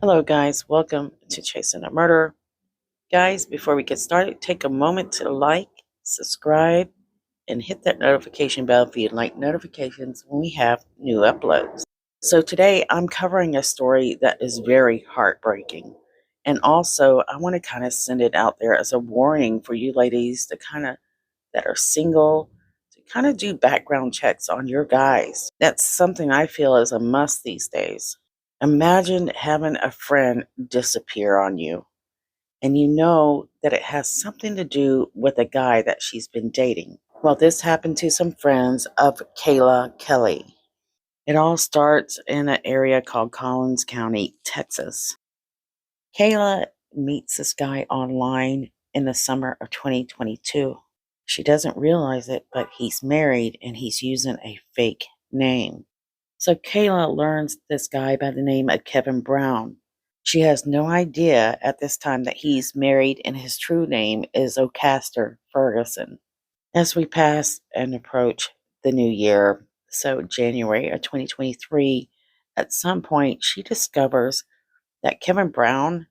Hello, guys. Welcome to Chasing a Murder. Guys, before we get started, take a moment to like, subscribe, and hit that notification bell for you like notifications when we have new uploads. So, today I'm covering a story that is very heartbreaking. And also, I want to kind of send it out there as a warning for you ladies that are single to kind of do background checks on your guys. That's something I feel is a must these days. Imagine having a friend disappear on you, and you know that it has something to do with a guy that she's been dating. Well, this happened to some friends of Kayla Kelly. It all starts in an area called Collins County, Texas. Kayla meets this guy online in the summer of 2022. She doesn't realize it, but he's married and he's using a fake name. So Kayla learns this guy by the name of Kevin Brown. She has no idea at this time that he's married and his true name is Ocaster Ferguson. As we pass and approach the new year, so January of 2023, at some point she discovers that Kevin Brown,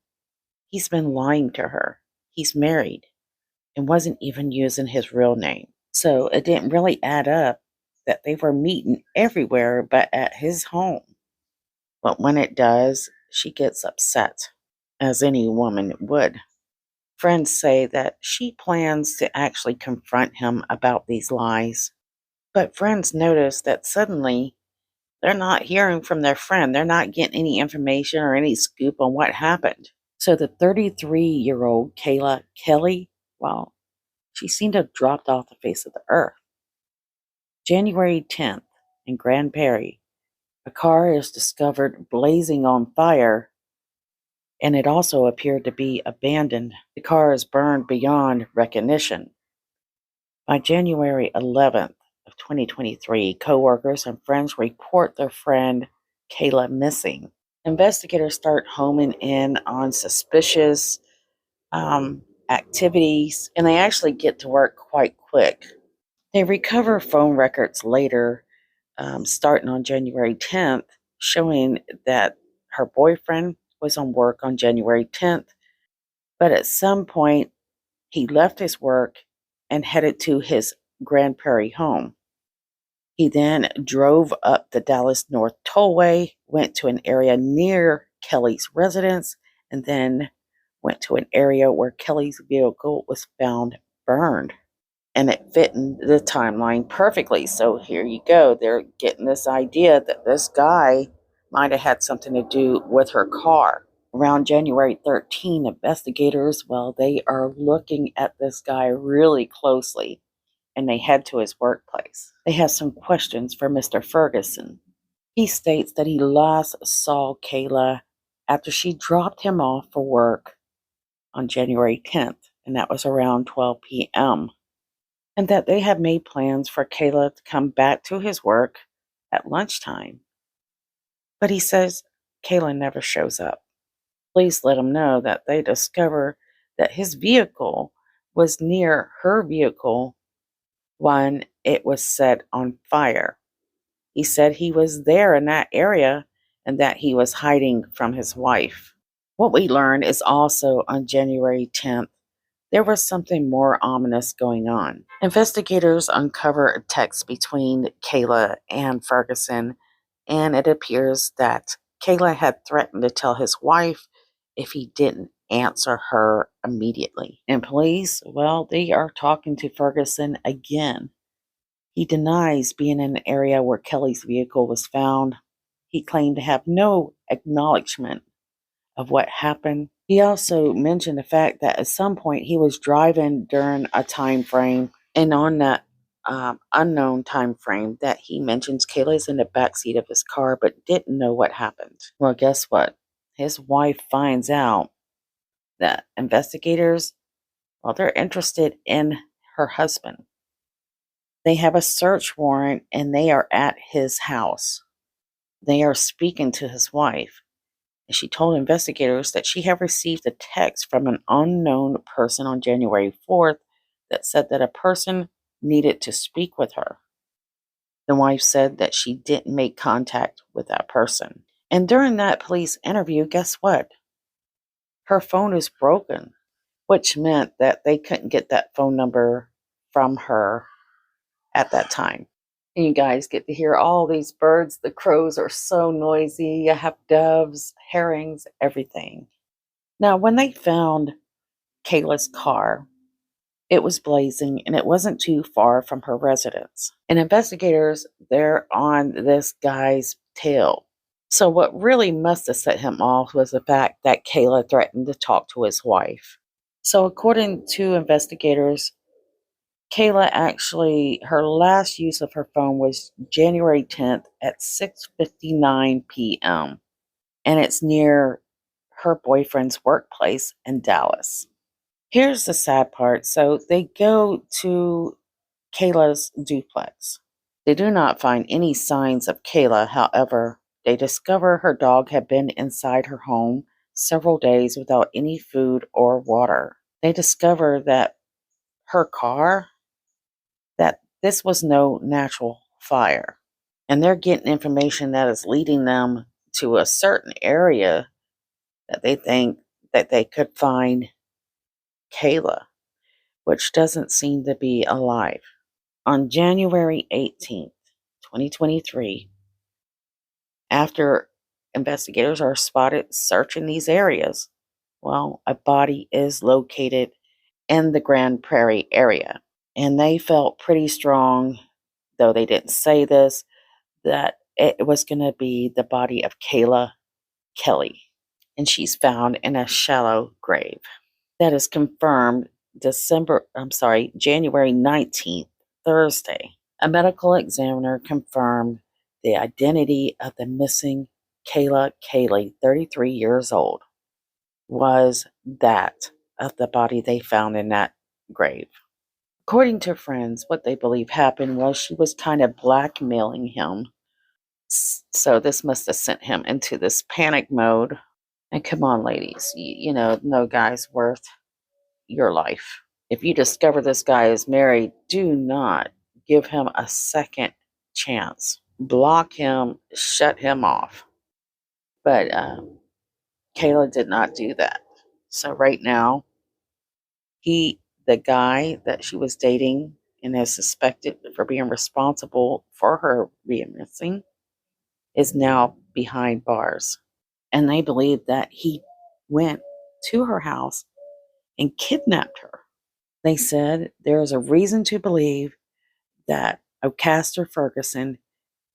he's been lying to her. He's married and wasn't even using his real name. So it didn't really add up that they were meeting everywhere but at his home. But when it does, she gets upset, as any woman would. Friends say that she plans to actually confront him about these lies. But friends notice that suddenly they're not hearing from their friend. They're not getting any information or any scoop on what happened. So the 33-year-old Kayla Kelly, well, she seemed to have dropped off the face of the earth. January 10th in Grand Prairie, a car is discovered blazing on fire, and it also appeared to be abandoned. The car is burned beyond recognition. By January 11th of 2023, coworkers and friends report their friend Kayla missing. Investigators start homing in on suspicious activities, and they actually get to work quite quick. They recover phone records later, starting on January 10th, showing that her boyfriend was on work on January 10th, but at some point he left his work and headed to his Grand Prairie home. He then drove up the Dallas North Tollway, went to an area near Kelly's residence, and then went to an area where Kelly's vehicle was found burned. And it fit in the timeline perfectly. So here you go. They're getting this idea that this guy might have had something to do with her car. Around January 13, investigators, well, they are looking at this guy really closely, and they head to his workplace. They have some questions for Mr. Ferguson. He states that he last saw Kayla after she dropped him off for work on January 10th, and that was around 12 p.m., and that they had made plans for Kayla to come back to his work at lunchtime. But he says Kayla never shows up. Police let him know that they discover that his vehicle was near her vehicle when it was set on fire. He said he was there in that area and that he was hiding from his wife. What we learned is also on January 10th, there was something more ominous going on. Investigators uncover a text between Kayla and Ferguson, and it appears that Kayla had threatened to tell his wife if he didn't answer her immediately. And police, well, they are talking to Ferguson again. He denies being in an area where Kelly's vehicle was found. He claimed to have no acknowledgement of what happened. He also mentioned the fact that at some point he was driving during a time frame, and on that unknown time frame that he mentions Kayla's in the backseat of his car but didn't know what happened. Well, guess what? His wife finds out that investigators, well, they're interested in her husband. They have a search warrant and they are at his house. They are speaking to his wife. And she told investigators that she had received a text from an unknown person on January 4th that said that a person needed to speak with her. The wife said that she didn't make contact with that person. And during that police interview, guess what? Her phone is broken, which meant that they couldn't get that phone number from her at that time. And you guys get to hear all these birds. The crows are so noisy. You have doves, herrings, everything. Now, when they found Kayla's car, it was blazing and it wasn't too far from her residence. And investigators, they're on this guy's tail. So, what really must have set him off was the fact that Kayla threatened to talk to his wife. So, according to investigators, Kayla actually, her last use of her phone was January 10th at 6:59 p.m. And it's near her boyfriend's workplace in Dallas. Here's the sad part. So they go to Kayla's duplex. They do not find any signs of Kayla. However, they discover her dog had been inside her home several days without any food or water. They discover that her car, that this was no natural fire. And they're getting information that is leading them to a certain area that they think that they could find Kayla, which doesn't seem to be alive. On January 18th, 2023, after investigators are spotted searching these areas, well, a body is located in the Grand Prairie area. And they felt pretty strong, though they didn't say this, that it was going to be the body of Kayla Kelly. And she's found in a shallow grave. That is confirmed January 19th, Thursday. A medical examiner confirmed the identity of the missing Kayla Cayley, 33 years old, was that of the body they found in that grave. According to friends, what they believe happened was she was kind of blackmailing him. So this must have sent him into this panic mode. And come on, ladies, no guy's worth your life. If you discover this guy is married, do not give him a second chance. Block him, shut him off. But Kayla did not do that. So right now, the guy that she was dating and is suspected for being responsible for her being missing, is now behind bars. And they believe that he went to her house and kidnapped her. They said there is a reason to believe that Ocaster Ferguson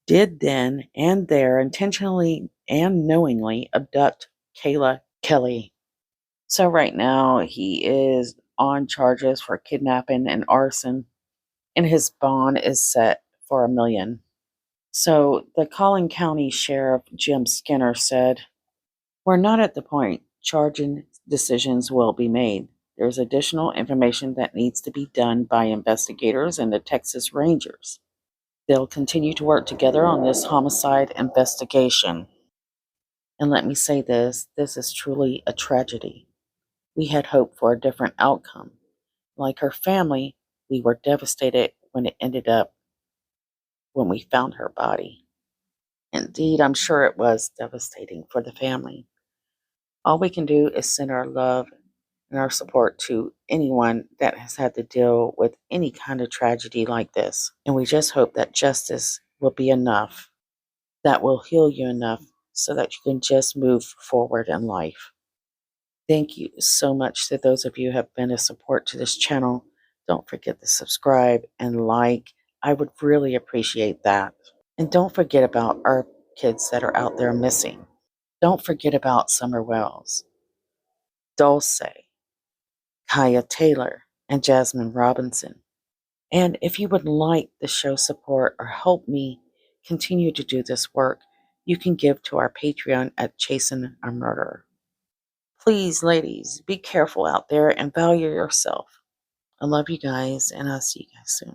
did then and there intentionally and knowingly abduct Kayla Kelly. So right now he is on charges for kidnapping and arson, and his bond is set for $1 million. So the Collin County Sheriff Jim Skinner said, "We're not at the point charging decisions will be made. There's additional information that needs to be done by investigators and the Texas Rangers. They'll continue to work together on this homicide investigation." And let me say this is truly a tragedy. We had hoped for a different outcome. Like her family, we were devastated when it ended up when we found her body. Indeed, I'm sure it was devastating for the family. All we can do is send our love and our support to anyone that has had to deal with any kind of tragedy like this. And we just hope that justice will be enough, that will heal you enough so that you can just move forward in life. Thank you so much to those of you who have been a support to this channel. Don't forget to subscribe and like. I would really appreciate that. And don't forget about our kids that are out there missing. Don't forget about Summer Wells, Dulce, Kaya Taylor, and Jasmine Robinson. And if you would like to show support or help me continue to do this work, you can give to our Patreon at Chasing a Murderer. Please, ladies, be careful out there and value yourself. I love you guys, and I'll see you guys soon.